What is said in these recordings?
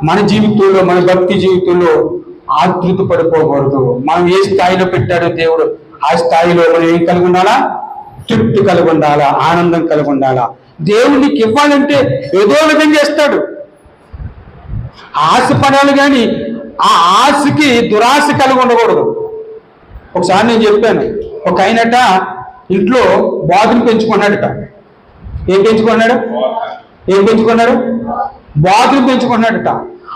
మన జీవితంలో, మన భక్తి జీవితంలో ఆతృత పడిపోకూడదు. మనం ఏ స్థాయిలో పెట్టాడో దేవుడు ఆ స్థాయిలో మనం ఏం కలిగి ఉండాలా? తృప్తి కలిగి ఉండాలా, ఆనందం కలిగి ఉండాలా. దేవుడు నీకు ఇవ్వాలంటే ఏదో విధంగా చేస్తాడు. ఆశ పడాలి, కానీ ఆ ఆశకి దురాశ కలిగి ఉండకూడదు. ఒకసారి నేను చెప్పాను, ఒక ఆయనట ఇంట్లో బాతులు పెంచుకున్నాడట. ఏం పెంచుకున్నాడు? బాతులు పెంచుకున్నాడట.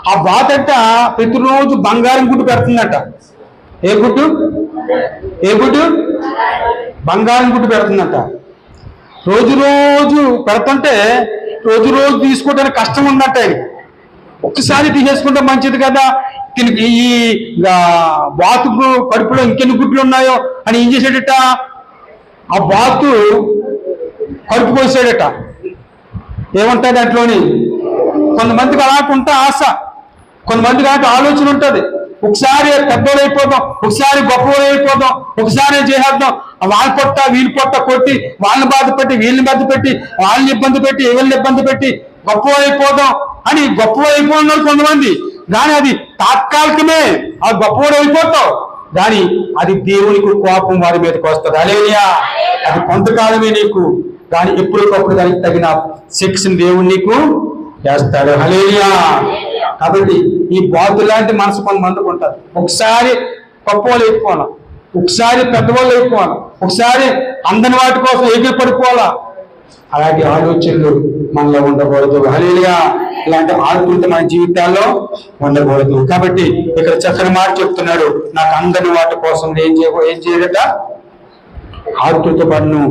ఆ బాతట ప్రతిరోజు బంగారం గుడ్డు పెడుతుందట. ఏ గుడ్డు? బంగారం గుడ్డు పెడుతుందట. రోజు పెడుతుంటే రోజు తీసుకోవడానికి కష్టం ఉందట. ఒక్కసారి తీసేసుకుంటే మంచిది కదా, దీనికి ఈ బాతు కడుపులో ఇంకెన్ని గుడ్లు ఉన్నాయో అని ఏం చేశాడట, ఆ బాతు కడుపు కోసాడట. ఏమంటాడు దాంట్లోని? కొంతమందికి అలాంటి ఆశ, కొంతమందికి అలాంటి ఆలోచన ఉంటుంది. ఒకసారి పెద్దోళ్ళు అయిపోదాం, ఒకసారి గొప్పవాళ్ళు అయిపోదాం, ఒకసారి చేసేద్దాం, వాళ్ళ పొట్ట వీళ్ళ పొట్ట కొట్టి వాళ్ళని బాధ పెట్టి వీళ్ళని బాధ పెట్టి వాళ్ళని ఇబ్బంది పెట్టి వీళ్ళని ఇబ్బంది పెట్టి గొప్పవాళ్ళు అయిపోదాం అని గొప్పవాళ్ళు అయిపోతున్నారు కొంతమంది. కానీ అది తాత్కాలికమే, ఆ గొప్పవాడు అయిపోతావు, కానీ అది దేవునికి కోపం వారి మీదకి వస్తుంది. హల్లెలూయా. అది కొంతకాలమే నీకు, కానీ ఎప్పటికప్పుడు దానికి తగిన శిక్షణ దేవుడు నీకు చేస్తాడు. హల్లెలూయా. కాబట్టి ఈ బాతు లాంటి మనసు కొంతమందికి ఉంటుంది. ఒకసారి గొప్పవాళ్ళు అయిపోవాలా, ఒకసారి పెద్దవాళ్ళు అయిపోవాలా, ఒకసారి అందని వాటి కోసం ఎగిరి పడిపోవాలా. అలాంటి ఆలోచనలు మనలో ఉండకూడదు. హల్లెలూయా. ఇలాంటి ఆతృత మన జీవితాల్లో ఉండకూడదు. కాబట్టి ఇక్కడ చక్కని మాట చెప్తున్నాడు, నాకు అందని వాటి కోసం ఏం చేయదట? ఆతృత పడును